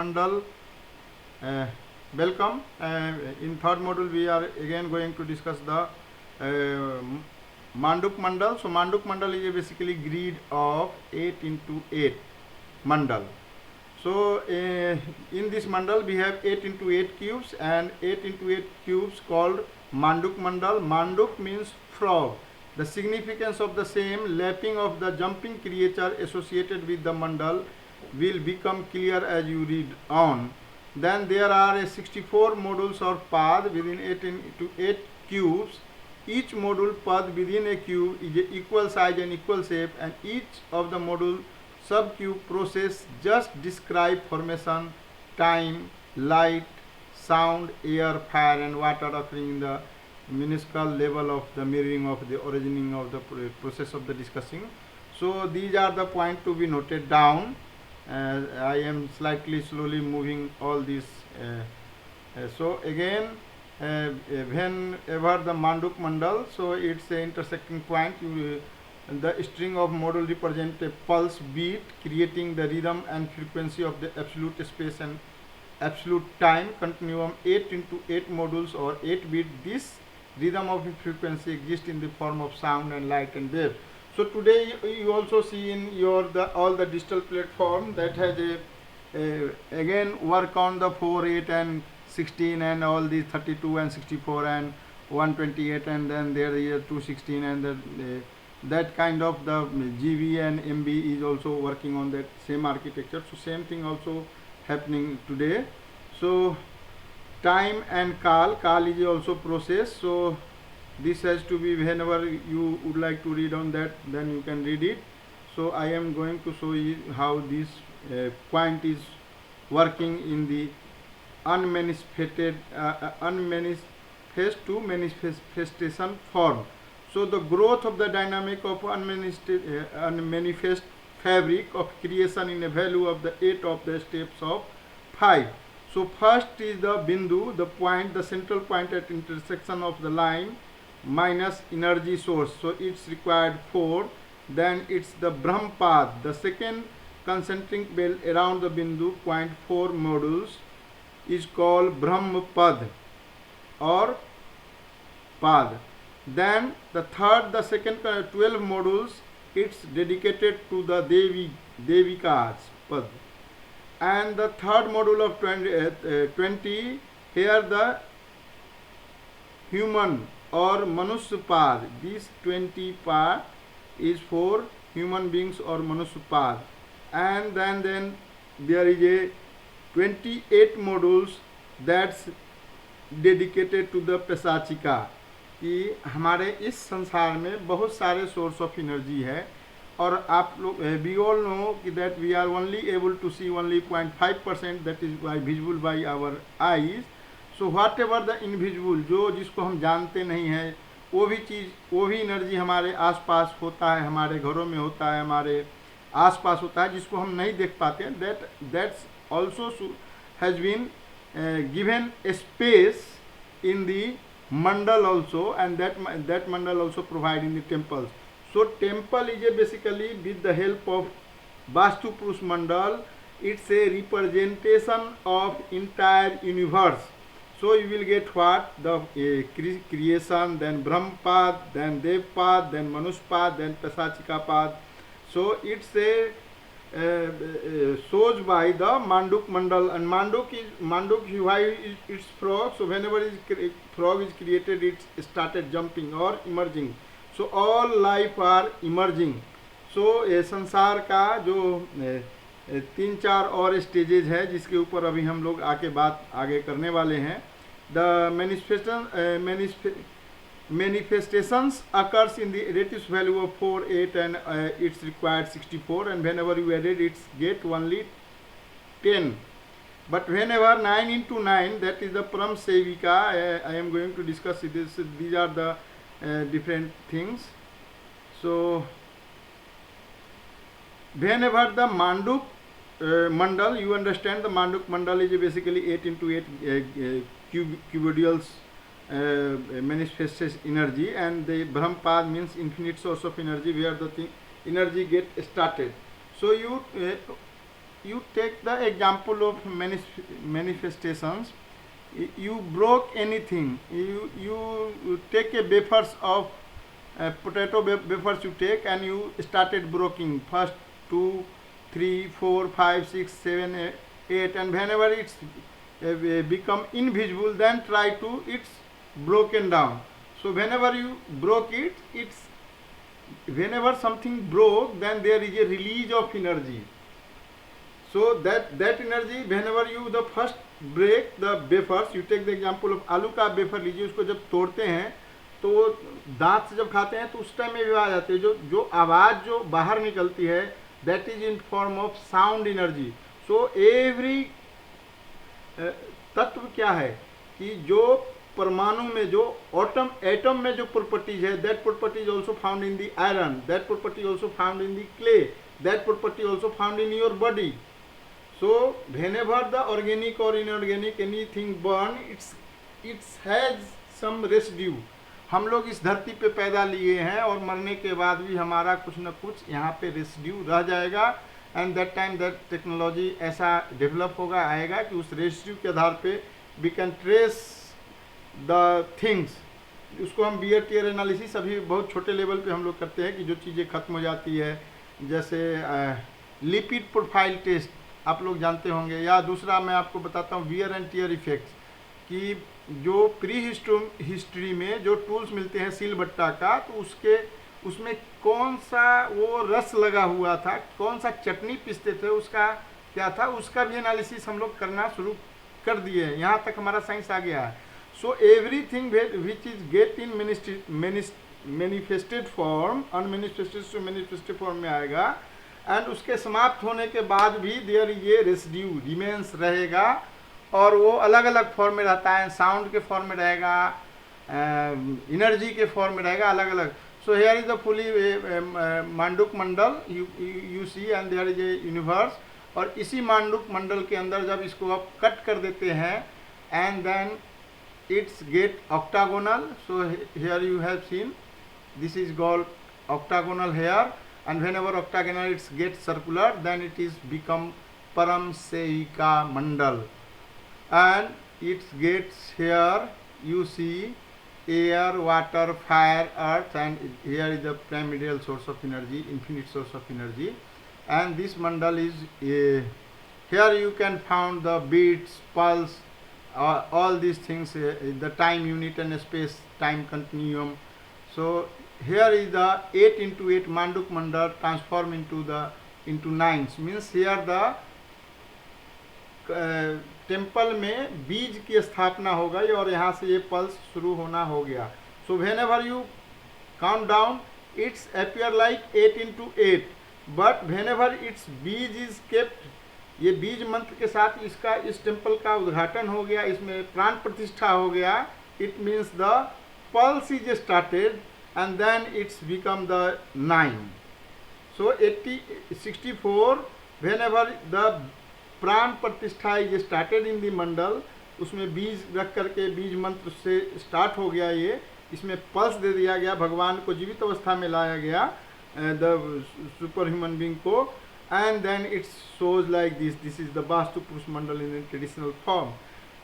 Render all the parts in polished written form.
Mandal. Uh, Welcome. In third module, we are again going to discuss the Manduk Mandal. So Manduk Mandal is basically grid of 8 into 8 Mandal. So in this Mandal, we have 8 into 8 cubes and 8 into 8 cubes called Manduk Mandal. Manduk means frog. The significance of the same lapping of the jumping creature associated with the Mandal will become clear as you read on. Then there are 64 modules or path within 8 into 8 cubes. Each module path within a cube is equal size and equal shape, and each of the module subcube process just describe formation, time, light, sound, air, fire and water, occurring in the minuscule level of the mirroring of the originating of the process of the discussing. So these are the point to be noted down. I am slightly slowly moving all these. So again, whenever the Manduk Mandal, so it's a intersecting point. The string of module represent a pulse beat, creating the rhythm and frequency of the absolute space and absolute time continuum. 8 into 8 modules or 8 bit. This rhythm of frequency exists in the form of sound and light and wave. So today you also see in your all the digital platform that has again work on the 4, 8 and 16 and all these 32 and 64 and 128, and then there is 216 and that kind of the GB and MB is also working on that same architecture. So same thing also happening today. So time and call is also process. So this has to be, whenever you would like to read on that, then you can read it. So I am going to show you how this point is working in the unmanifested unmanifest to manifestation form. So the growth of the dynamic of unmanifest fabric of creation in a value of the 8 of the steps of 5. So first is the bindu, the point, the central point at intersection of the line minus energy source. So it's required 4. Then it's the Brahmpad, the second concentric belt around the bindu point 4 modules is called Brahmpad or Pad. Then the third, the second 12 modules, it's dedicated to the Devikas Pad. And the third module of 20 here the human or Manushya Pad. This 20 part is for human beings or Manushya Pad. And then there is a 28 modules that's dedicated to the Pesachika. कि हमारे इस संसार में बहुत सारे source of energy है और आप लोग वी ऑल नो कि that we are only able to see only 0.5% that is by visible by our eyes. So whatever the invisible, जो जिसको हम जानते नहीं हैं, वो भी चीज़, वो भी एनर्जी हमारे आसपास होता है, हमारे घरों में होता है, हमारे आसपास होता है, जिसको हम नहीं देख पाते हैं. That's also has been given space in the mandal also, and that mandal also provide in the temples. So temple is basically with the help of Vastu Purush mandal, it's a representation of entire universe. So you will get what the creation, then Brahmpad, then Devpad, then Manushpad, then Pesachika Pad. So it's a shows by the Manduk Mandal, and Manduk why it's frog. So whenever frog is created, it started jumping or emerging. So all life are emerging. So संसार का जो 3-4 और stages है जिसके ऊपर अभी हम लोग आगे करने वाले हैं. The manifestations occurs in the relative value of 4, 8 and it's required 64, and whenever you added it's get only 10. But whenever 9 into 9, that is the Param Sevika, I am going to discuss this. These are the different things. So whenever the Manduk Mandal, you understand the Manduk Mandal is basically 8 into 8 cubidials manifests energy, and the Brahmpad means infinite source of energy where the energy get started. So you you take the example of manifestations. You broke anything. You take a wafers of potato wafers you take, and you started breaking first 2, 3, 4, 5, 6, 7, 8, and whenever it's become invisible, then try to it's broken down. So whenever you broke it, it's whenever something broke, then there is a release of energy. So that energy, whenever you the first break the wafers, you take the example of आलू का wafer लीजिए, उसको जब तोड़ते हैं तो वो दांत से जब खाते हैं तो उस टाइम में भी आ जाती है, जो आवाज़ जो बाहर निकलती है, that is in form of sound energy. So every तत्व क्या है कि जो परमाणु में जो एटम में जो प्रॉपर्टीज है, that property is also found in the iron, that property also found in the clay, that property also found in your body. So whenever the organic or inorganic anything burn, it has some residue. हम लोग इस धरती पे पैदा लिए हैं और मरने के बाद भी हमारा कुछ न कुछ यहाँ पे रेसिड्यू रह जाएगा. And that time that technology ऐसा डेवलप होगा, आएगा कि उस रेसिड्यू के आधार पे we can trace the things. उसको हम बियर टीयर एनालिसिस अभी बहुत छोटे लेवल पे हम लोग करते हैं कि जो चीज़ें खत्म हो जाती है, जैसे लिपिड प्रोफाइल टेस्ट आप लोग जानते होंगे, या दूसरा मैं आपको बताता हूँ वियर एंड टीयर इफेक्ट्स, कि जो प्री हिस्ट्री में जो टूल्स मिलते हैं सिलबट्टा का, तो उसमें कौन सा वो रस लगा हुआ था, कौन सा चटनी पीसते थे, उसका क्या था, उसका भी एनालिसिस हम लोग करना शुरू कर दिए हैं. यहाँ तक हमारा साइंस आ गया है. So everything which is get in manifested form, unmanifested से मैनिफेस्टेड फॉर्म में आएगा, एंड उसके समाप्त होने के बाद भी देयर ये रेसिड्यू रिमेंस रहेगा, और वो अलग अलग फॉर्म में रहता है. साउंड के फॉर्म में रहेगा, एनर्जी के फॉर्म में रहेगा, अलग अलग. So here is the fully Manduk Mandal you see, and there is a universe. और इसी मांडुक मंडल के अंदर जब इसको आप कट कर देते हैं, and then it's get octagonal. So here you have seen this is called octagonal here, and whenever octagonal it gets circular, then it is become Paramsehika mandal, and it gets here you see air, water, fire, earth, and here is the primordial source of energy, infinite source of energy. And this mandal is here you can find the beats, pulse, all these things, the time unit and space time continuum. So here is the 8 into 8 Manduk Mandal transform into 9s, means here the temple में बीज की स्थापना हो गई और यहाँ से ये पल्स शुरू होना हो गया. So whenever you count down it's appear like 8 into 8, but whenever it's बीज इज केप्ट, ये बीज मंत्र के साथ इसका इस टेम्पल का उद्घाटन हो गया, इसमें प्राण प्रतिष्ठा हो गया. It means the pulse is started and then it's become the 9. So 64 whenever the प्राण प्रतिष्ठा is started in the मंडल, उसमें बीज रख करके बीज मंत्र से स्टार्ट हो गया, ये इसमें पल्स दे दिया गया, भगवान को जीवित अवस्था में लाया गया, द सुपर ह्यूमन बींग को, and then it's shows like this is the Vastu Purusha Mandala in traditional form.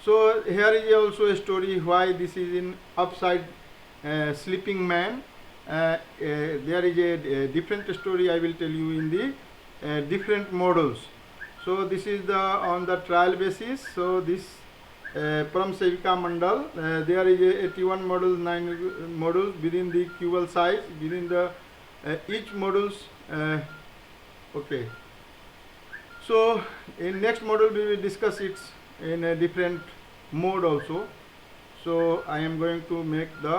So here is also a story why this is in upside sleeping man. There is a different story I will tell you in the different models. So this is the on the trial basis. So this Paramsehika Mandal, there is a 81 models, 9 models within the cubal size, within the each models. Okay. So in next model we will discuss it in a different mode also. So I am going to make the